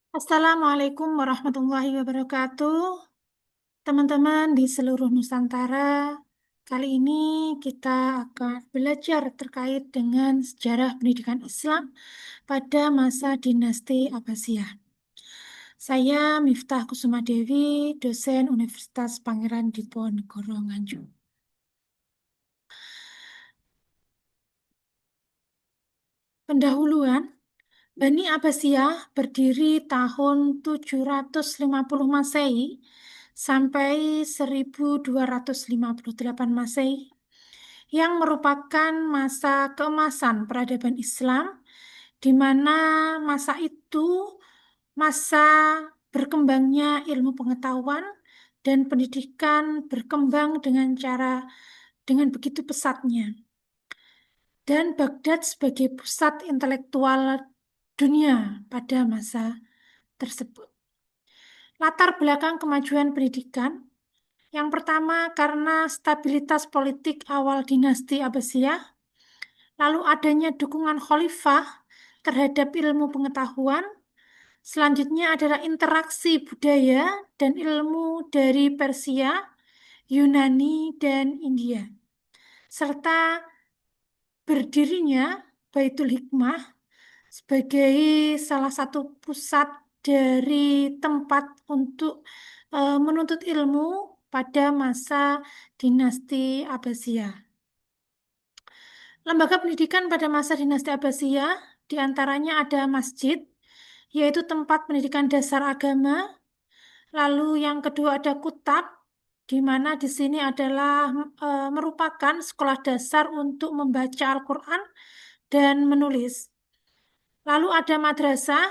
Assalamualaikum warahmatullahi wabarakatuh. Teman-teman di seluruh Nusantara, kali ini kita akan belajar terkait dengan sejarah pendidikan Islam pada masa dinasti Abbasiyah. Saya Miftah Kusuma Dewi, dosen Universitas Pangeran Diponegoro Nganjuk. Pendahuluan, Bani Abbasiyah berdiri tahun 750 Masehi sampai 1258 Masehi, yang merupakan masa keemasan peradaban Islam, di mana masa itu masa berkembangnya ilmu pengetahuan dan pendidikan berkembang dengan begitu pesatnya, dan Baghdad sebagai pusat intelektual dunia pada masa tersebut. Latar belakang kemajuan pendidikan, yang pertama karena stabilitas politik awal dinasti Abbasiyah, lalu adanya dukungan khalifah terhadap ilmu pengetahuan, selanjutnya adalah interaksi budaya dan ilmu dari Persia, Yunani, dan India, serta berdirinya Baitul Hikmah sebagai salah satu pusat dari tempat untuk menuntut ilmu pada masa dinasti Abbasiyah. Lembaga pendidikan pada masa dinasti Abbasiyah diantaranya ada masjid, yaitu tempat pendidikan dasar agama. Lalu yang kedua ada kutab, di mana di sini adalah merupakan sekolah dasar untuk membaca Al-Quran dan menulis. Lalu ada madrasah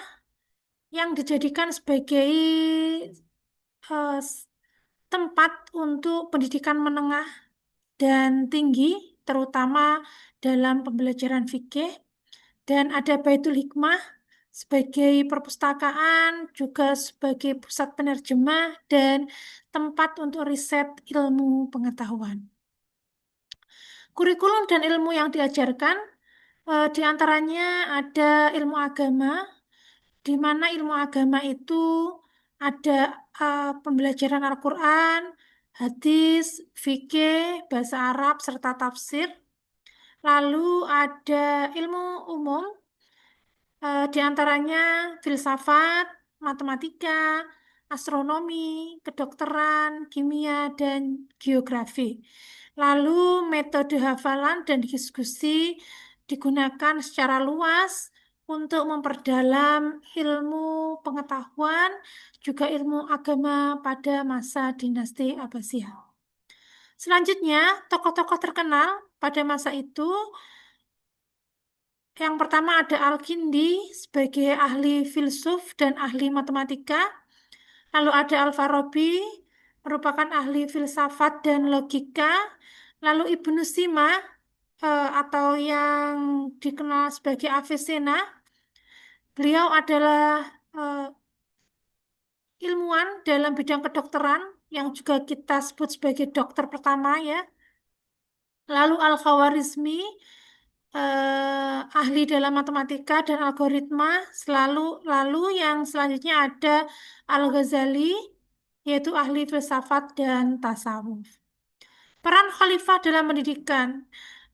yang dijadikan sebagai eh, tempat untuk pendidikan menengah dan tinggi, terutama dalam pembelajaran fikih. Dan ada Baitul Hikmah sebagai perpustakaan, juga sebagai pusat penerjemah dan tempat untuk riset ilmu pengetahuan. Kurikulum dan ilmu yang diajarkan, diantaranya ada ilmu agama, di mana ilmu agama itu ada pembelajaran Al-Quran, hadis, fikih, bahasa Arab, serta tafsir. Lalu ada ilmu umum, di antaranya filsafat, matematika, astronomi, kedokteran, kimia, dan geografi. Lalu metode hafalan dan diskusi digunakan secara luas untuk memperdalam ilmu pengetahuan, juga ilmu agama pada masa dinasti Abbasiyah. Selanjutnya, tokoh-tokoh terkenal pada masa itu, yang pertama ada Al-Kindi sebagai ahli filsuf dan ahli matematika. Lalu ada Al-Farabi, merupakan ahli filsafat dan logika. Lalu Ibnu Sina, atau yang dikenal sebagai Avicenna, beliau adalah eh, ilmuwan dalam bidang kedokteran yang juga kita sebut sebagai dokter pertama ya. Lalu Al-Khawarizmi, ahli dalam matematika dan algoritma. Lalu yang selanjutnya ada Al-Ghazali, yaitu ahli filsafat dan tasawuf. Peran khalifah dalam pendidikan.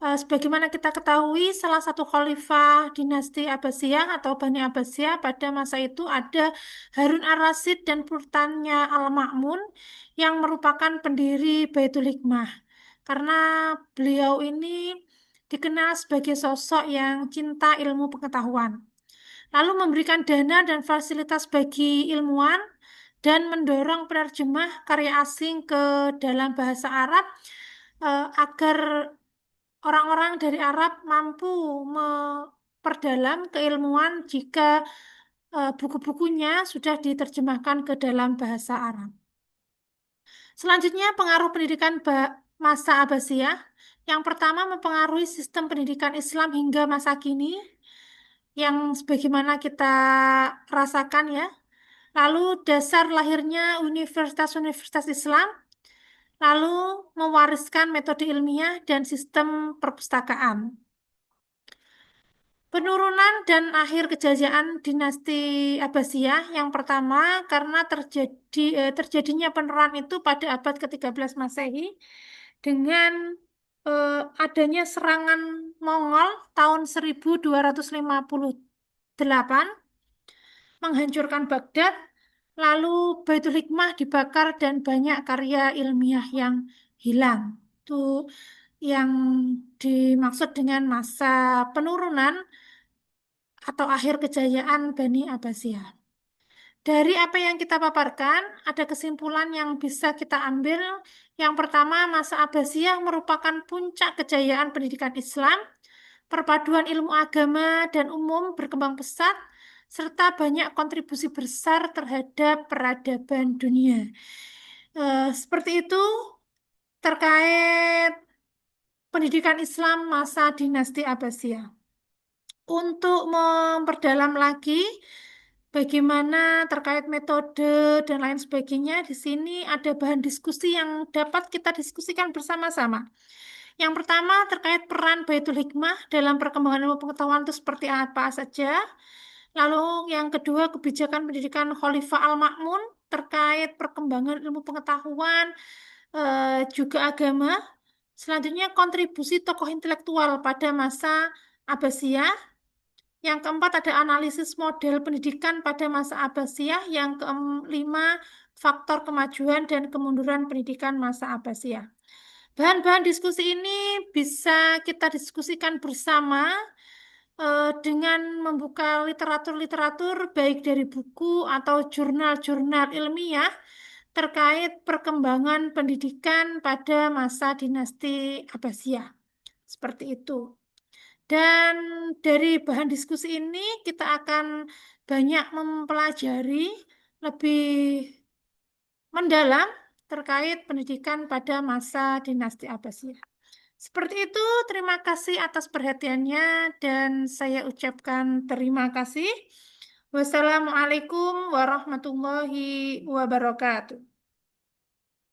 Sebagaimana kita ketahui, salah satu khalifah dinasti Abbasiyah atau Bani Abbasiyah pada masa itu ada Harun ar-Rasyid dan putranya Al-Ma'mun, yang merupakan pendiri Baitul Hikmah. Karena beliau ini dikenal sebagai sosok yang cinta ilmu pengetahuan, lalu memberikan dana dan fasilitas bagi ilmuwan, dan mendorong penerjemah karya asing ke dalam bahasa Arab, agar orang-orang dari Arab mampu memperdalam keilmuan jika buku-bukunya sudah diterjemahkan ke dalam bahasa Arab. Selanjutnya, pengaruh pendidikan masa Abbasiyah. Yang pertama, mempengaruhi sistem pendidikan Islam hingga masa kini, yang sebagaimana kita rasakan ya. Lalu dasar lahirnya universitas-universitas Islam, lalu mewariskan metode ilmiah dan sistem perpustakaan. Penurunan dan akhir kejayaan dinasti Abbasiyah yang pertama karena terjadinya penurunan itu pada abad ke-13 Masehi dengan adanya serangan Mongol tahun 1258 menghancurkan Baghdad, lalu Baitul Hikmah dibakar dan banyak karya ilmiah yang hilang. Itu yang dimaksud dengan masa penurunan atau akhir kejayaan Bani Abbasiyah. Dari apa yang kita paparkan, ada kesimpulan yang bisa kita ambil. Yang pertama, masa Abbasiyah merupakan puncak kejayaan pendidikan Islam, perpaduan ilmu agama dan umum berkembang pesat, serta banyak kontribusi besar terhadap peradaban dunia. Seperti itu terkait pendidikan Islam masa dinasti Abbasiyah. Untuk memperdalam lagi bagaimana terkait metode dan lain sebagainya, di sini ada bahan diskusi yang dapat kita diskusikan bersama-sama. Yang pertama terkait peran Baitul Hikmah dalam perkembangan ilmu pengetahuan itu seperti apa saja. Lalu yang kedua kebijakan pendidikan Khalifah Al-Ma'mun terkait perkembangan ilmu pengetahuan juga agama. Selanjutnya kontribusi tokoh intelektual pada masa Abbasiyah. Yang keempat ada analisis model pendidikan pada masa Abbasiyah. Yang kelima faktor kemajuan dan kemunduran pendidikan masa Abbasiyah. Bahan-bahan diskusi ini bisa kita diskusikan bersama dengan membuka literatur-literatur baik dari buku atau jurnal-jurnal ilmiah terkait perkembangan pendidikan pada masa dinasti Abbasiyah. Seperti itu. Dan dari bahan diskusi ini kita akan banyak mempelajari lebih mendalam terkait pendidikan pada masa dinasti Abbasiyah. Seperti itu, terima kasih atas perhatiannya dan saya ucapkan terima kasih. Wassalamualaikum warahmatullahi wabarakatuh.